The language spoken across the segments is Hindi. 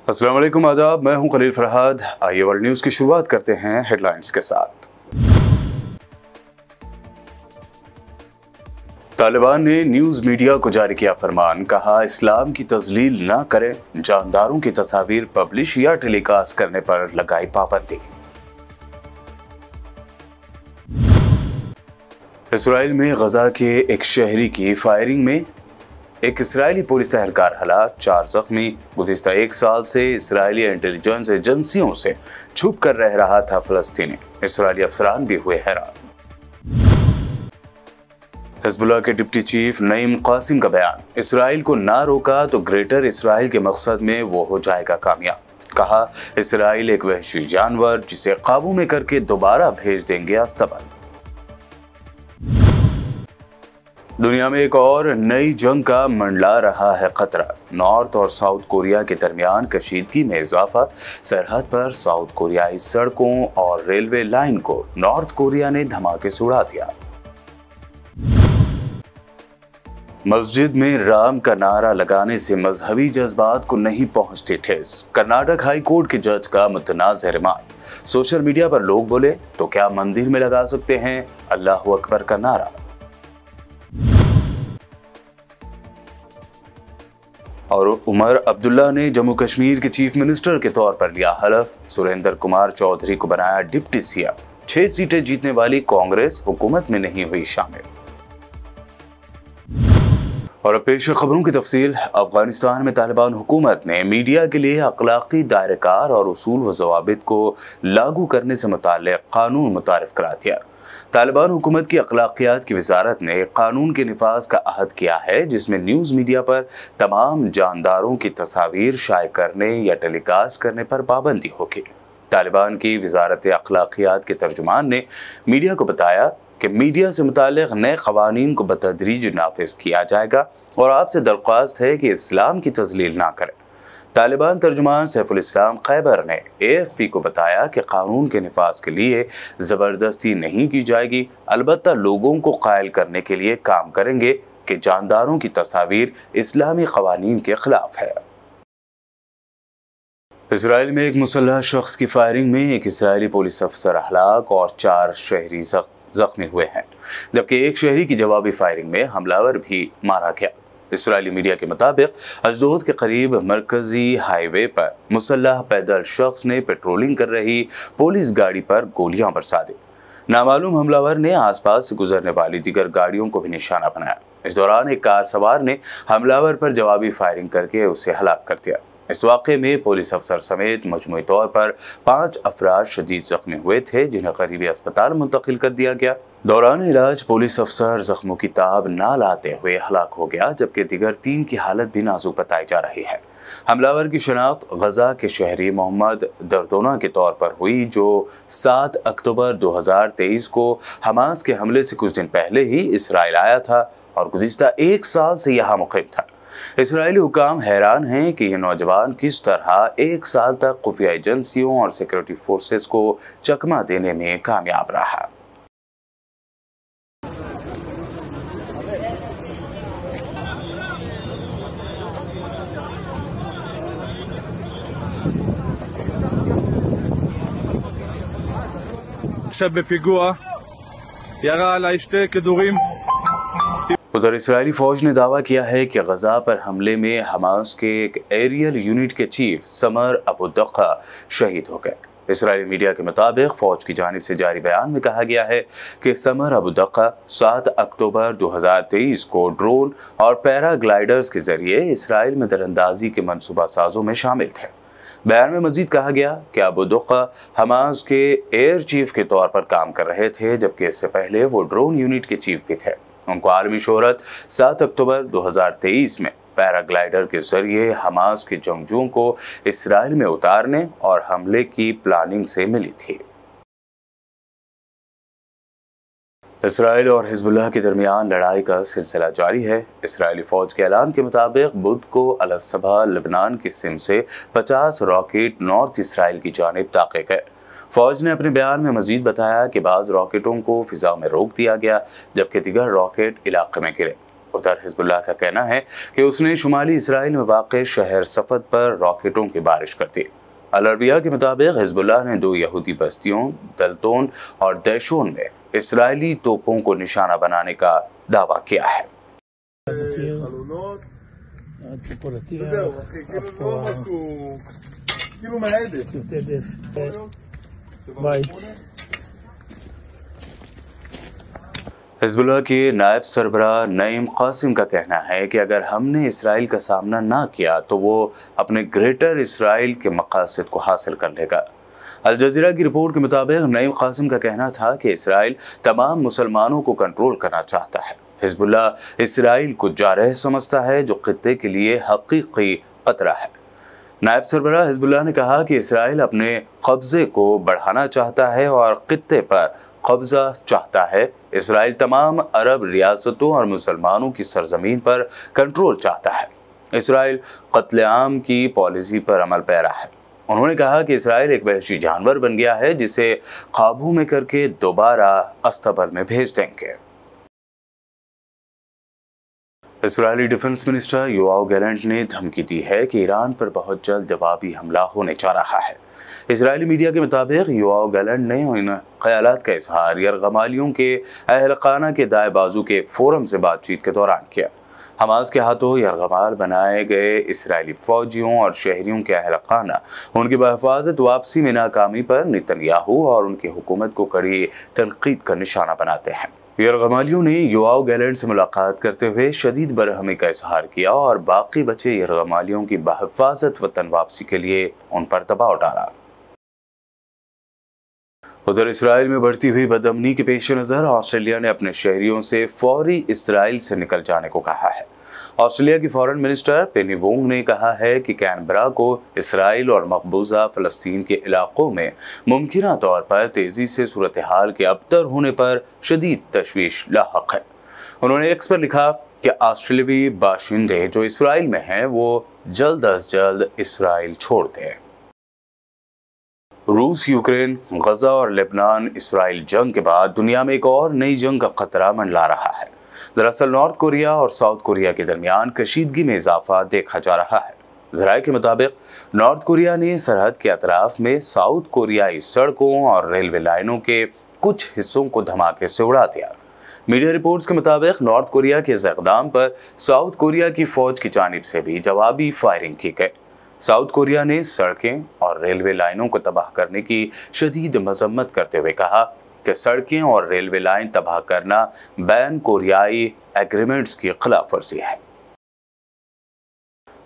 अस्सलाम वालेकुम, आदाब। मैं हूं खलील फरहाद। आइए वर्ल्ड न्यूज़ की शुरुआत करते हैं हेडलाइंस के साथ। तालिबान ने न्यूज़ मीडिया को जारी किया फरमान, कहा इस्लाम की तजलील न करें, जानदारों की तस्वीर पब्लिश या टेलीकास्ट करने पर लगाई पाबंदी। इसराइल में गजा के एक शहरी की फायरिंग में एक इसराइली पुलिस एहलकार हलाक, 4 जख्मी। गुज़िश्ता 1 साल से इसराइली इंटेलिजेंस एजेंसियों से छुप कर रह रहा था फलस्तीनी। इसराइली अफसरान भी हुए हैरान। हिजबुल्लाह के डिप्टी चीफ नईम कासिम का बयान, इसराइल को ना रोका तो ग्रेटर इसराइल के मकसद में वो हो जाएगा कामयाब। कहा इसराइल एक वहशी जानवर जिसे काबू में करके दोबारा भेज देंगे अस्तबल। दुनिया में एक और नई जंग का मंडला रहा है खतरा। नॉर्थ और साउथ कोरिया के दरमियान कशीदगी में इजाफा। सरहद पर साउथ कोरियाई सड़कों और रेलवे लाइन को नॉर्थ कोरिया ने धमाके से उड़ा दिया। मस्जिद में राम का नारा लगाने से मजहबी जज्बात को नहीं पहुंचती ठेस। कर्नाटक हाई कोर्ट के जज का मुतनाज़ रिमार्क। सोशल मीडिया पर लोग बोले तो क्या मंदिर में लगा सकते हैं अल्लाह अकबर का नारा। और उमर अब्दुल्ला ने जम्मू कश्मीर के चीफ मिनिस्टर के तौर पर लिया हलफ। सुरेंद्र कुमार चौधरी को बनाया डिप्टी सीएम। 6 सीटें जीतने वाली कांग्रेस हुकूमत में नहीं हुई शामिल। और अब पेश खबरों की तफसील। अफगानिस्तान में तालिबान हुकूमत ने मीडिया के लिए अखलाकी दायरेकार और उसूल व ज़वाबित को लागू करने से मुताल्लिक़ कानून मुतारिफ करा दिया। तालिबान हुकूमत की अखलाकियात की वजारत ने कानून के निफाज का अहद किया है, जिसमें न्यूज़ मीडिया पर तमाम जानदारों की तस्वीर शाये करने या टेलीकास्ट करने पर पाबंदी होगी। तालिबान की वजारत अखलाकियात के तर्जुमान ने मीडिया को बताया कि मीडिया से मुताल्लिक़ नए क़वानीन को बतदरीज नाफिज किया जाएगा और आपसे दरख्वास्त है कि इस्लाम की तजलील ना करें। तालिबान तर्जुमान सैफुल इस्लाम खैबर ने AFP को बताया कि कानून के निफाज के लिए ज़बरदस्ती नहीं की जाएगी, अलबत्ता लोगों को कायल करने के लिए काम करेंगे कि जानदारों की तस्वीर इस्लामी क़वानीन के खिलाफ है। इसराइल में एक मुसल्लह शख्स की फायरिंग में एक इसराइली पुलिस अफसर हलाक और 4 शहरी जख्मी हुए हैं, जबकि एक शहरी की जवाबी फायरिंग में हमलावर भी मारा गया। इसराइली मीडिया के मुताबिक अशदोद के करीब मरकजी हाईवे पर मुसल्लह पैदल शख्स ने पेट्रोलिंग कर रही पुलिस गाड़ी पर गोलियां बरसा दी। नामालूम हमलावर ने आसपास से गुजरने वाली दीगर गाड़ियों को भी निशाना बनाया। इस दौरान एक कार सवार ने हमलावर पर जवाबी फायरिंग करके उसे हलाक कर दिया। इस वाक़े में पुलिस अफसर समेत मजमूई तौर पर 5 अफराद शदीद जख्मी हुए थे, जिन्हें करीबी अस्पताल मुंतकिल कर दिया गया। दौरान इलाज पुलिस अफसर जख्मों की ताब ना लाते हुए हलाक हो गया, जबकि दीगर 3 की हालत भी नाजुक बताई जा रही है। हमलावर की शनाख्त गजा के शहरी मोहम्मद दर्दोना के तौर पर हुई, जो 7 अक्टूबर 2023 को हमास के हमले से कुछ दिन पहले ही इसराइल आया था और गुज़िश्ता 1 साल से यहाँ मुक़ीम था। इसराइली हुकाम हैरान हैं कि यह नौजवान किस तरह 1 साल तक खुफिया एजेंसियों और सिक्योरिटी फोर्सेस को चकमा देने में कामयाब रहा। उधर इसराइली फौज ने दावा किया है कि गजा पर हमले में हमास के एक एरियल यूनिट के चीफ समर अबू दक्का शहीद हो गए। इसराइली मीडिया के मुताबिक फौज की जानिब से जारी बयान में कहा गया है कि समर अबू दक्का 7 अक्टूबर 2023 को ड्रोन और पैराग्लाइडर्स के जरिए इसराइल में दरअंदाजी के मनसूबा साजों में शामिल थे। बयान में मजीद कहा गया कि अबू दक्का हमास के एयर चीफ के तौर पर काम कर रहे थे, जबकि इससे पहले वो ड्रोन यूनिट के चीफ भी थे। उनको आलमी शोहरत 7 अक्टूबर 2023 में पैराग्लाइडर के जरिए हमास के जंगजुओं को इसराइल में उतारने और हमले की प्लानिंग से मिली थी। इसराइल और हिजबुल्लाह के दरमियान लड़ाई का सिलसिला जारी है। इसराइली फौज के ऐलान के मुताबिक बुध को अल-सबा लेबनान की सिम से 50 रॉकेट नॉर्थ इसराइल की जानिब ताके गए। फौज ने अपने बयान में मजीद बताया कि बाज़ रॉकेटों को फिजा में रोक दिया गया, जबकि दीगर रॉकेट इलाके में गिरे। उधर हिजबुल्लाह का कहना है कि उसने शुमाली इसराइल में वाक़ शहर सफद पर रॉकेटों की बारिश कर दी। अल अरबिया के मुताबिक हिजबुल्लाह ने 2 यहूदी बस्तियों दलतोन और दैशोन में इसराइली तोपों को निशाना बनाने का दावा किया है। हिजबुल्लाह के नायब सरबराह नईम कासिम का कहना है कि अगर हमने इसराइल का सामना ना किया तो वो अपने ग्रेटर इसराइल के मकासद को हासिल कर लेगा। अल जज़ीरा की रिपोर्ट के मुताबिक नईम कासिम का कहना था कि इसराइल तमाम मुसलमानों को कंट्रोल करना चाहता है। हिजबुल्लाह इसराइल को जारह समझता है जो खित्ते के लिए हकीकी खतरा है। नायब सरबराह हिजबुल्लाह ने कहा कि इसराइल अपने कब्जे को बढ़ाना चाहता है और खित्ते पर कब्जा चाहता है। इसराइल तमाम अरब रियासतों और मुसलमानों की सरजमीन पर कंट्रोल चाहता है। इसराइल कत्लेआम की पॉलिसी पर अमल पैरा है। उन्होंने कहा कि इसराइल एक वहशी जानवर बन गया है जिसे काबू में करके दोबारा अस्तबल में भेज देंगे। Israeli defence minister Yoav Gallant ने धमकी दी है कि ईरान पर बहुत जल्द जवाबी हमला होने जा रहा है। इसराइली मीडिया के मुताबिक योआव गैलेंट ने इन ख्यालात का इजहार यरगमालियों के अहलखाना के दाएं बाजू के एक फोरम से बातचीत के दौरान किया। हमास के हाथों यरगमाल बनाए गए इसराइली फौजियों और शहरियों के अहलखाना उनकी बहिफाजत वापसी में नाकामी पर नेतन्याहू और उनकी हुकूमत को कड़ी तनकीद का निशाना बनाते हैं। यरगमालियों ने योआव गैलेंट से मुलाकात करते हुए शदीद बरहमी का इजहार किया और बाकी बचे यरगमालियों की बहिफाजत वतन वापसी के लिए उन पर दबाव डाला। उधर इसराइल में बढ़ती हुई बदअमनी के पेश नज़र ऑस्ट्रेलिया ने अपने शहरियों से फौरी इसराइल से निकल जाने को कहा है। ऑस्ट्रेलिया की फॉरेन मिनिस्टर पेनी वोंग ने कहा है कि कैनबरा को इसराइल और मकबूजा फ़लस्तीन के इलाकों में मुमकिना तौर पर तेज़ी से सूरत हाल के अबतर होने पर शदीद तशवीश लाहक है। उन्होंने एक्स पर लिखा कि ऑस्ट्रेलियावी बाशिंदे जो इसराइल में हैं वो जल्द अज जल्द इसराइल छोड़ दें। रूस, यूक्रेन, गजा और लेबनान इसराइल जंग के बाद दुनिया में एक और नई जंग का खतरा मंडरा रहा है। दरअसल नॉर्थ कोरिया और साउथ कोरिया के दरमियान कशीदगी में इजाफा देखा जा रहा है। ज़राए के मुताबिक नॉर्थ कोरिया ने सरहद के अतराफ में साउथ कोरियाई सड़कों और रेलवे लाइनों के कुछ हिस्सों को धमाके से उड़ा दिया। मीडिया रिपोर्ट्स के मुताबिक नॉर्थ कोरिया के इस इक़दाम पर साउथ कोरिया की फौज की जानिब से भी जवाबी फायरिंग की गई। साउथ कोरिया ने सड़कें और रेलवे लाइनों को तबाह करने की शदीद मजम्मत करते हुए कहा कि सड़कें और रेलवे लाइन तबाह करना बैन कोरियाई एग्रीमेंट्स की खिलाफ वर्जी है।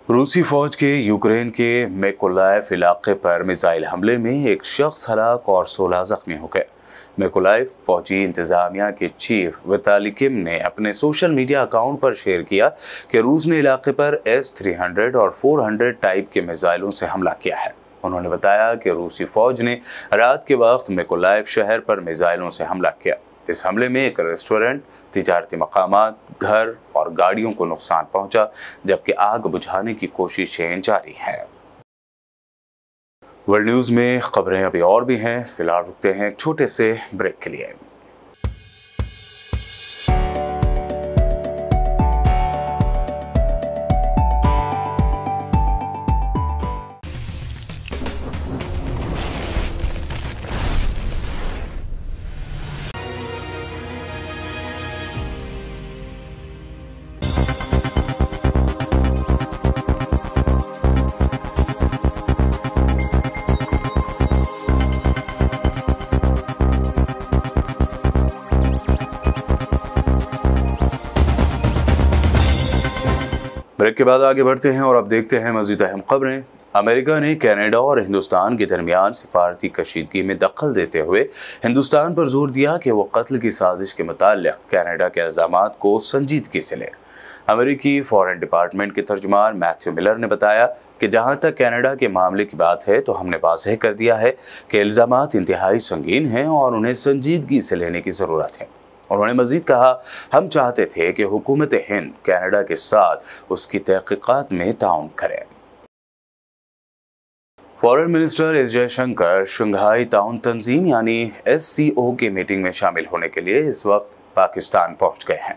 रूसी फौज के यूक्रेन के मेकोलाइव इलाके पर मिसाइल हमले में एक शख्स हलाक और 16 जख्मी हो गए। मेकोलाइव फौजी इंतजामिया के चीफ विताली किम ने अपने सोशल मीडिया अकाउंट पर शेयर किया कि रूस ने इलाके पर S-300 और 400 टाइप के मिसाइलों से हमला किया है। उन्होंने बताया कि रूसी फौज ने रात के वक्त मेकोलाइव शहर पर मिसाइलों से हमला किया। इस हमले में एक रेस्टोरेंट, तिजारती मकामात, घर और गाड़ियों को नुकसान पहुंचा, जबकि आग बुझाने की कोशिशें जारी हैं। वर्ल्ड न्यूज़ में खबरें अभी और भी हैं। फिलहाल रुकते हैं एक छोटे से ब्रेक के लिए। ब्रेक के बाद आगे बढ़ते हैं और अब देखते हैं मज़ीद अहम खबरें। अमेरिका ने कनाडा और हिंदुस्तान के दरमियान सिफारती कशीदगी में दखल देते हुए हिंदुस्तान पर जोर दिया कि वो कत्ल की साजिश के मुताल्लिक़ कनाडा के इल्ज़ामात को संजीदगी से ले। अमेरिकी फॉरेन डिपार्टमेंट के तर्जुमान मैथ्यू मिलर ने बताया कि जहां तक कनाडा के मामले की बात है तो हमने वाज़ेह कर दिया है कि इल्ज़ामात इंतहाई संगीन हैं और उन्हें संजीदगी से लेने की ज़रूरत है। उन्होंने मजीद कहा, हम चाहते थे कि हुकूमत हिंद कनाडा के साथ उसकी तहकीकात में ताउन करे। Foreign minister S Jaishankar Shanghai ताउन तंजीम यानी SCO की मीटिंग में शामिल होने के लिए इस वक्त पाकिस्तान पहुंच गए हैं।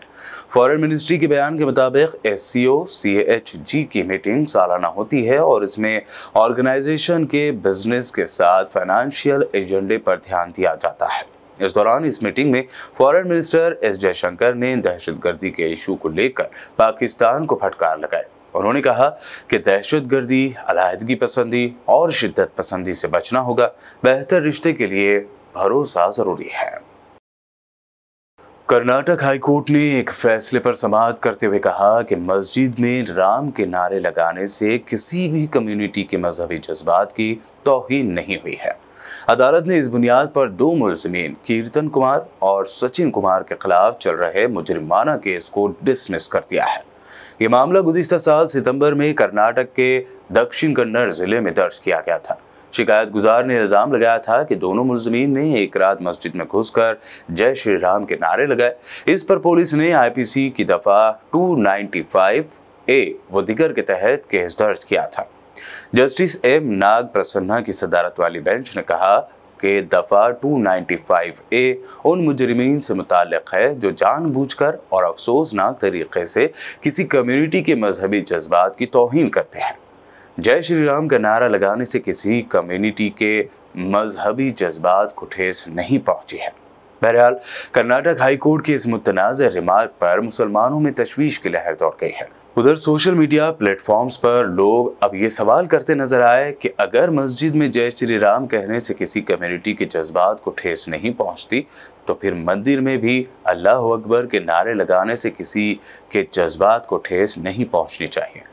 फॉरेन मिनिस्ट्री के बयान के मुताबिक SCO-CHG की मीटिंग सालाना होती है और इसमें ऑर्गेनाइजेशन के बिजनेस के साथ फाइनेंशियल एजेंडे पर ध्यान दिया जाता है। इस दौरान इस मीटिंग में फॉरेन मिनिस्टर S जयशंकर ने दहशतगर्दी के इशू को लेकर पाकिस्तान को फटकार लगाई। उन्होंने कहा कि दहशतगर्दी, अलहदगी पसंदी और शिद्दत पसंदी से बचना होगा। बेहतर रिश्ते के लिए भरोसा जरूरी है। कर्नाटक हाईकोर्ट ने एक फैसले पर समाअत करते हुए कहा कि मस्जिद में राम के नारे लगाने से किसी भी कम्युनिटी के मजहबी जज्बात की तौहीन नहीं हुई है। अदालत ने इस बुनियाद पर 2 मुलजिमीन कीर्तन कुमार और सचिन कुमार के खिलाफ चल रहे मुजरिमाना केस को डिसमिस कर दिया है। ये मामला गुज़िश्ता साल सितंबर में कर्नाटक के दक्षिण कन्नड़ जिले में दर्ज किया गया था। शिकायत गुजार ने इल्जाम लगाया था कि दोनों मुलजिमीन ने एक रात मस्जिद में घुसकर जय श्री राम के नारे लगाए। इस पर पुलिस ने IPC की दफा 295A व दिगर के तहत केस दर्ज किया था। जस्टिस M नाग प्रसन्ना की सदारत वाली बेंच ने कहा कि दफा 295A उन मुजरिमीन से मुताल्लिक है जो जानबूझकर और अफसोसनाक तरीके से किसी कम्युनिटी के मजहबी जज्बात की तौहीन करते हैं। जय श्री राम का नारा लगाने से किसी कम्युनिटी के मजहबी जज्बात को ठेस नहीं पहुंची है। बहरहाल कर्नाटक हाईकोर्ट के इस मुतनाज़ रिमार्क पर मुसलमानों में तशवीश की लहर दौड़ गई है। उधर सोशल मीडिया प्लेटफॉर्म्स पर लोग अब ये सवाल करते नजर आए कि अगर मस्जिद में जय श्री राम कहने से किसी कम्युनिटी के जज्बात को ठेस नहीं पहुंचती तो फिर मंदिर में भी अल्लाह अकबर के नारे लगाने से किसी के जज्बात को ठेस नहीं पहुंचनी चाहिए।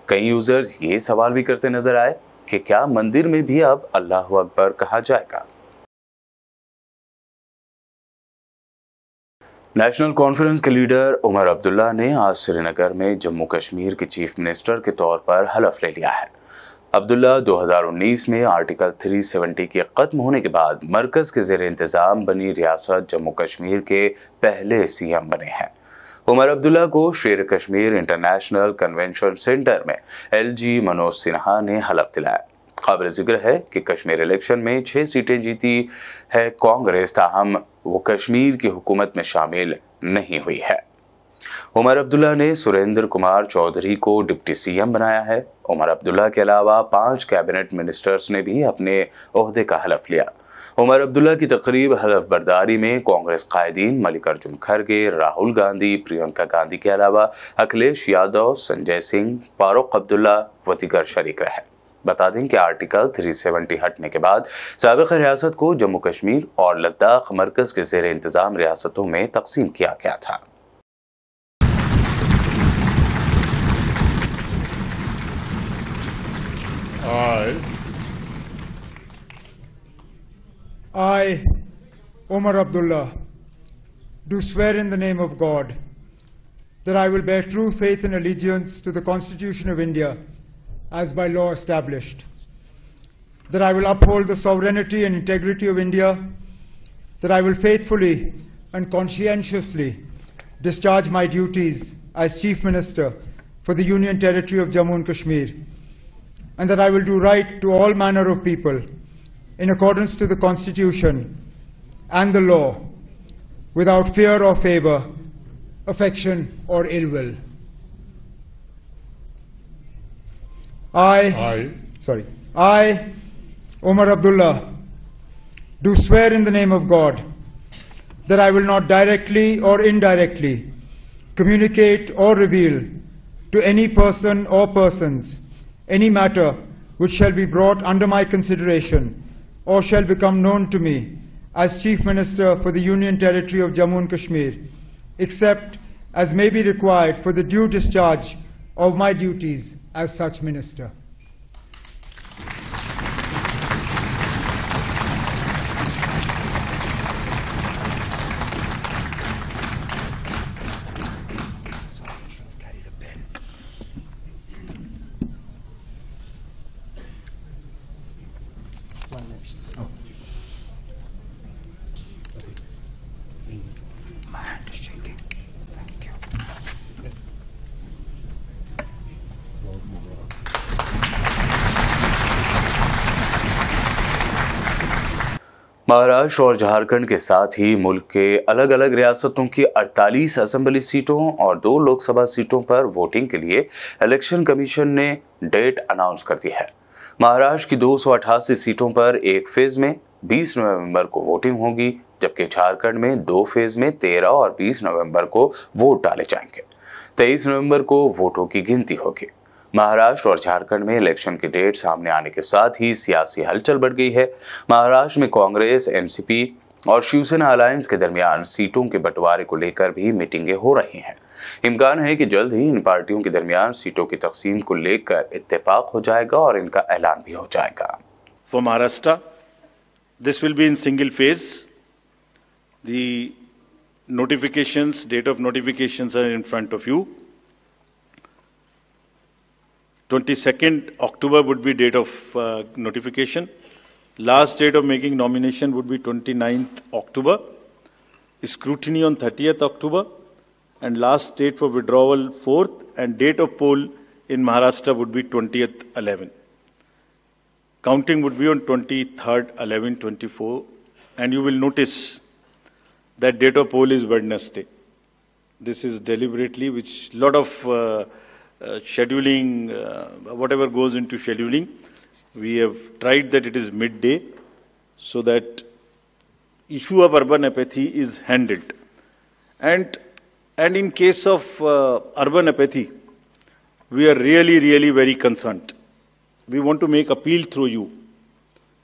कई यूजर्स ये सवाल भी करते नजर आए कि क्या मंदिर में भी अब अल्लाह अकबर कहा जाएगा। नेशनल कॉन्फ्रेंस के लीडर उमर अब्दुल्ला ने आज श्रीनगर में जम्मू कश्मीर के चीफ मिनिस्टर के तौर पर हलफ ले लिया है। अब्दुल्ला 2019 में आर्टिकल 370 के खत्म होने के बाद मरकज के ज़ेर इंतजाम बनी रियासत जम्मू कश्मीर के पहले CM बने हैं। उमर अब्दुल्ला को शेर कश्मीर इंटरनेशनल कन्वेंशन सेंटर में LG मनोज सिन्हा ने हलफ दिलाया। काबिल जिक्र है कि कश्मीर इलेक्शन में 6 सीटें जीती है कांग्रेस, ताहम वो कश्मीर की हुकूमत में शामिल नहीं हुई है। उमर अब्दुल्ला ने सुरेंद्र कुमार चौधरी को डिप्टी CM बनाया है। उमर अब्दुल्ला के अलावा 5 कैबिनेट मिनिस्टर्स ने भी अपने ओहदे का हलफ लिया। उमर अब्दुल्ला की तकरीब हलफ बर्दारी में कांग्रेस कायदीन मल्लिकार्जुन खड़गे, राहुल गांधी, प्रियंका गांधी के अलावा अखिलेश यादव, संजय सिंह, फारूक अब्दुल्ला व दीगर शरीक रहे। बता दें कि आर्टिकल 370 हटने के बाद साबिक़ रियासत को जम्मू कश्मीर और लद्दाख मरकज के ज़ेर इंतजाम रियासतों में तकसीम किया गया था। I, Omar Abdullah, do swear in the name of God that I will bear true faith and allegiance to the Constitution of India as by law established, that I will uphold the sovereignty and integrity of India, that I will faithfully and conscientiously discharge my duties as Chief Minister for the Union Territory of Jammu and Kashmir, and that I will do right to all manner of people in accordance to the Constitution and the law, without fear or favour, affection or ill will. I, Omar Abdullah, do swear in the name of God that I will not directly or indirectly communicate or reveal to any person or persons any matter which shall be brought under my consideration or shall become known to me as Chief Minister for the Union Territory of Jammu and Kashmir, except as may be required for the due discharge of my duties as such Minister. Maharashtra और झारखंड के साथ ही मुल्क के अलग अलग रियासतों की 48 असेंबली सीटों और 2 लोकसभा सीटों पर वोटिंग के लिए इलेक्शन कमीशन ने डेट अनाउंस कर दी है। महाराष्ट्र की 288 सीटों पर एक फेज में 20 नवंबर को वोटिंग होगी, जबकि झारखंड में 2 फेज में 13 और 20 नवंबर को वोट डाले जाएंगे। 23 नवंबर को वोटों की गिनती होगी। महाराष्ट्र और झारखंड में इलेक्शन की डेट सामने आने के साथ ही सियासी हलचल बढ़ गई है। महाराष्ट्र में कांग्रेस, एनसीपी और शिवसेना अलायंस के दरमियान सीटों के बंटवारे को लेकर भी मीटिंगें हो रही हैं। इम्कान है कि जल्द ही इन पार्टियों के दरमियान सीटों की तकसीम को लेकर इत्तेफाक हो जाएगा और इनका ऐलान भी हो जाएगा। For Maharashtra, this will be in single phase. The notifications, date of notifications are in front of you. 22nd October would be date of notification. Last date of making nomination would be 29th October. Scrutiny on 30th October. And last date for withdrawal 4th, and date of poll in Maharashtra would be 20th 11. Counting would be on 23rd 11 24, and you will notice that date of poll is Wednesday. This is deliberately, which lot of scheduling, whatever goes into scheduling, we have tried that it is midday, so that issue of urban apathy is handled. And in case of urban apathy, we are really very concerned. We want to make appeal through you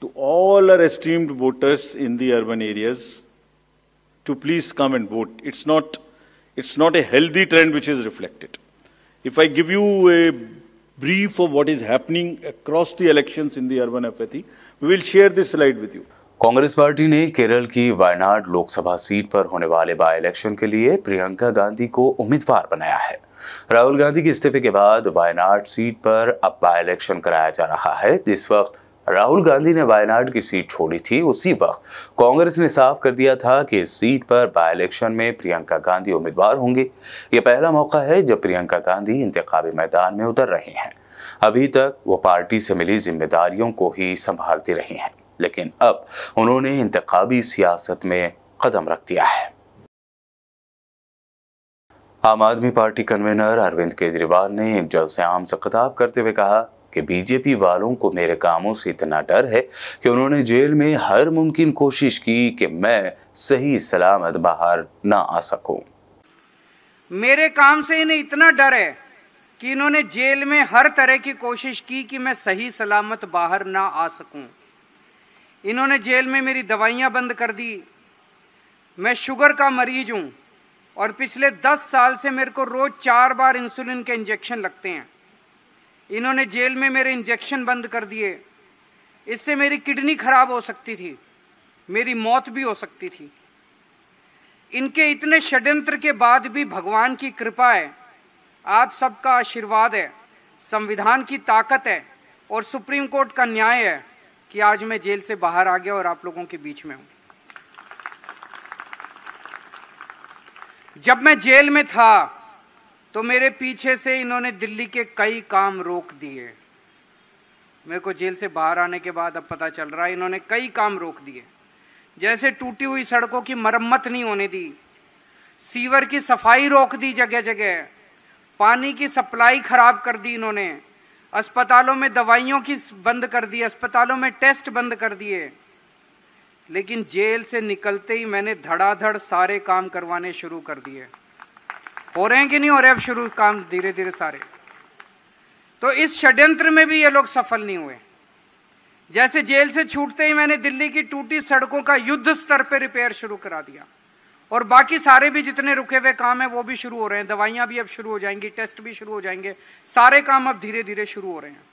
to all our esteemed voters in the urban areas to please come and vote. It's not a healthy trend which is reflected. If I give you a brief of what is happening across the elections in the urban apathy, we will share this slide with you. Congress party ने केरल की वायनाड लोकसभा सीट पर होने वाले बाय इलेक्शन के लिए प्रियंका गांधी को उम्मीदवार बनाया है। राहुल गांधी के इस्तीफे के बाद वायनाड सीट पर अब बाय इलेक्शन कराया जा रहा है। जिस वक्त राहुल गांधी ने वायनाड की सीट छोड़ी थी, उसी वक्त कांग्रेस ने साफ कर दिया था कि इस सीट पर बाय इलेक्शन में प्रियंका गांधी उम्मीदवार होंगी। यह पहला मौका है जब प्रियंका गांधी इंतखाबी मैदान में उतर रही हैं। अभी तक वो पार्टी से मिली जिम्मेदारियों को ही संभालती रही हैं, लेकिन अब उन्होंने इंतखाबी सियासत में कदम रख दिया है। आम आदमी पार्टी कन्वीनर अरविंद केजरीवाल ने एक जलसे आम से खिताब करते हुए कहा कि बीजेपी वालों को मेरे कामों से इतना डर है कि उन्होंने जेल में हर मुमकिन कोशिश की कि मैं सही सलामत बाहर ना आ सकूं। मेरे काम से इन्हें इतना डर है कि इन्होंने जेल में हर तरह की कोशिश की कि मैं सही सलामत बाहर ना आ सकूं। इन्होंने जेल में मेरी दवाइयां बंद कर दी। मैं शुगर का मरीज हूं और पिछले 10 साल से मेरे को रोज 4 बार इंसुलिन के इंजेक्शन लगते हैं। इन्होंने जेल में मेरे इंजेक्शन बंद कर दिए। इससे मेरी किडनी खराब हो सकती थी, मेरी मौत भी हो सकती थी। इनके इतने षड्यंत्र के बाद भी भगवान की कृपा है, आप सबका आशीर्वाद है, संविधान की ताकत है और सुप्रीम कोर्ट का न्याय है कि आज मैं जेल से बाहर आ गया और आप लोगों के बीच में हूं। जब मैं जेल में था तो मेरे पीछे से इन्होंने दिल्ली के कई काम रोक दिए। मेरे को जेल से बाहर आने के बाद अब पता चल रहा है इन्होंने कई काम रोक दिए। जैसे टूटी हुई सड़कों की मरम्मत नहीं होने दी, सीवर की सफाई रोक दी, जगह जगह पानी की सप्लाई खराब कर दी इन्होंने, अस्पतालों में दवाइयों की बंद कर दी, अस्पतालों में टेस्ट बंद कर दिए। लेकिन जेल से निकलते ही मैंने धड़ाधड़ सारे काम करवाने शुरू कर दिए। हो रहे हैं कि नहीं हो रहे अब शुरू काम धीरे धीरे सारे। तो इस षड्यंत्र में भी ये लोग सफल नहीं हुए। जैसे जेल से छूटते ही मैंने दिल्ली की टूटी सड़कों का युद्ध स्तर पे रिपेयर शुरू करा दिया और बाकी सारे भी जितने रुके हुए काम है वो भी शुरू हो रहे हैं। दवाइयां भी अब शुरू हो जाएंगी, टेस्ट भी शुरू हो जाएंगे, सारे काम अब धीरे धीरे शुरू हो रहे हैं।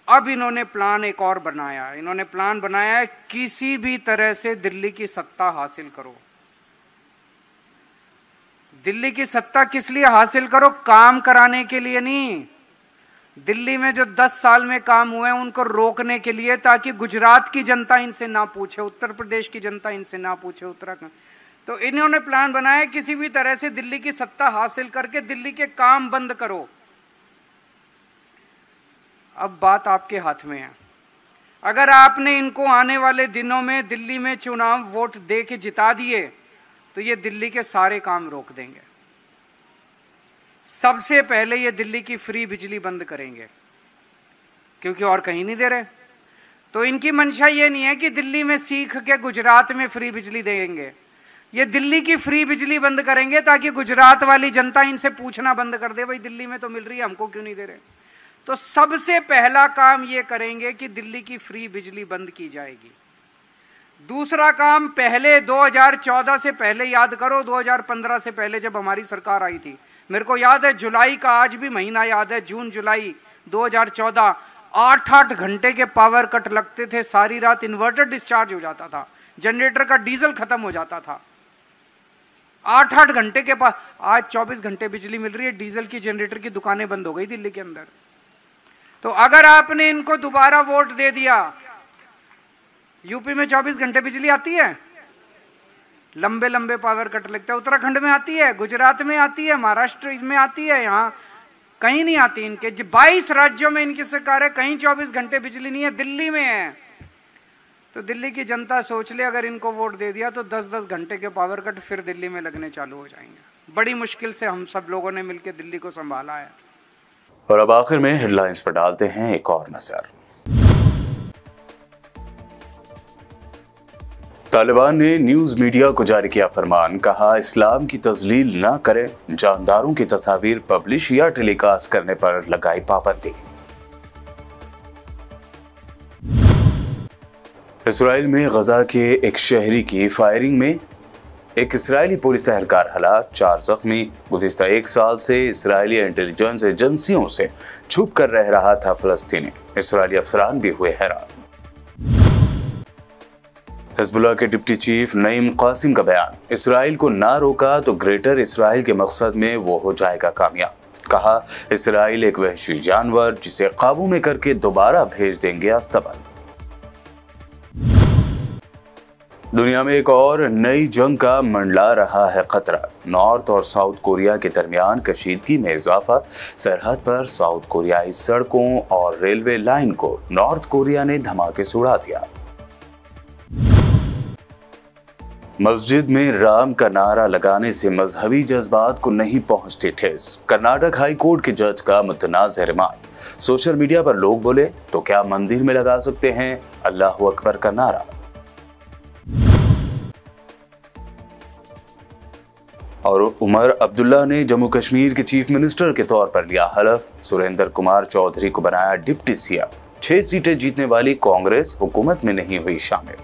अब इन्होंने प्लान एक और बनाया। इन्होंने प्लान बनाया है किसी भी तरह से दिल्ली की सत्ता हासिल करो। दिल्ली की सत्ता किस लिए हासिल करो? काम कराने के लिए नहीं। दिल्ली में जो 10 साल में काम हुए हैं उनको रोकने के लिए, ताकि गुजरात की जनता इनसे ना पूछे, उत्तर प्रदेश की जनता इनसे ना पूछे, उत्तराखंड। तो इन्होंने प्लान बनाया किसी भी तरह से दिल्ली की सत्ता हासिल करके दिल्ली के काम बंद करो। अब बात आपके हाथ में है। अगर आपने इनको आने वाले दिनों में दिल्ली में चुनाव वोट दे के जिता दिए तो ये दिल्ली के सारे काम रोक देंगे। सबसे पहले ये दिल्ली की फ्री बिजली बंद करेंगे, क्योंकि और कहीं नहीं दे रहे। तो इनकी मंशा ये नहीं है कि दिल्ली में सीख के गुजरात में फ्री बिजली देंगे, ये दिल्ली की फ्री बिजली बंद करेंगे ताकि गुजरात वाली जनता इनसे पूछना बंद कर दे, भाई दिल्ली में तो मिल रही है, हमको क्यों नहीं दे रहे। तो सबसे पहला काम ये करेंगे कि दिल्ली की फ्री बिजली बंद की जाएगी। दूसरा काम, पहले 2014 से पहले याद करो, 2015 से पहले जब हमारी सरकार आई थी, मेरे को याद है जुलाई का आज भी महीना याद है, जून जुलाई 2014, 8-8 घंटे के पावर कट लगते थे, सारी रात इन्वर्टर डिस्चार्ज हो जाता था, जनरेटर का डीजल खत्म हो जाता था। 8-8 घंटे के बाद आज 24 घंटे बिजली मिल रही है। डीजल की जनरेटर की दुकानें बंद हो गई दिल्ली के अंदर। तो अगर आपने इनको दोबारा वोट दे दिया, यूपी में 24 घंटे बिजली आती है, लंबे लंबे पावर कट लगता है, उत्तराखंड में आती है, गुजरात में आती है, महाराष्ट्र में आती है, यहाँ कहीं नहीं आती। इनके 22 राज्यों में इनकी सरकार है, कहीं 24 घंटे बिजली नहीं है, दिल्ली में है। तो दिल्ली की जनता सोच ले, अगर इनको वोट दे दिया तो 10-10 घंटे के पावर कट फिर दिल्ली में लगने चालू हो जाएंगे। बड़ी मुश्किल से हम सब लोगों ने मिलकर दिल्ली को संभाला है। और अब आखिर में हेडलाइंस पर डालते हैं एक और नजर। तालिबान ने न्यूज मीडिया को जारी किया फरमान, कहा इस्लाम की तजलील न करें, जानदारों की तस्वीर पब्लिश या टेलीकास्ट करने पर लगाई पाबंदी। इसराइल में गजा के एक शहरी की फायरिंग में एक इस्राएली पुलिस एहलकार हलाक, 4 जख्मी। गुज़िश्ता 1 साल से इस्राएली इंटेलिजेंस एजेंसियों से छुप कर रह रहा था फलस्तीनी, इस्राएली अफसरान भी हुए हैरान। हिजबुल्लाह के डिप्टी चीफ नईम कासिम का बयान, इसराइल को ना रोका तो ग्रेटर इसराइल के मकसद में वो हो जाएगा कामयाब। कहा इसराइल एक वहशी जानवर जिसे काबू में करके दोबारा भेज देंगे अस्तबल। दुनिया में एक और नई जंग का मंडला रहा है खतरा, नॉर्थ और साउथ कोरिया के दरमियान कशीदगी में इजाफा। सरहद पर साउथ कोरियाई सड़कों और रेलवे लाइन को नॉर्थ कोरिया ने धमाके से उड़ा दिया। मस्जिद में राम का नारा लगाने से मजहबी जज्बात को नहीं पहुंचती ठेस, कर्नाटक हाई कोर्ट के जज का मुतनाज़ रिमार्क। सोशल मीडिया पर लोग बोले तो क्या मंदिर में लगा सकते हैं अल्लाहू अकबर का नारा। और उमर अब्दुल्ला ने जम्मू कश्मीर के चीफ मिनिस्टर के तौर पर लिया हलफ, सुरेंद्र कुमार चौधरी को बनाया डिप्टी सीएम। 6 सीटें जीतने वाली कांग्रेस हुकूमत में नहीं हुई शामिल।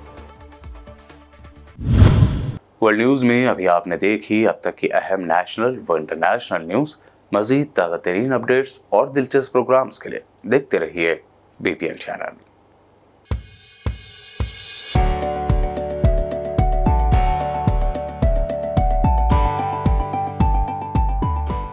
वर्ल्ड न्यूज में अभी आपने देखी अब तक की अहम नेशनल व इंटरनेशनल न्यूज। मजीद ताज़ा तरीन अपडेट्स और दिलचस्प प्रोग्राम्स के लिए देखते रहिए BPN चैनल।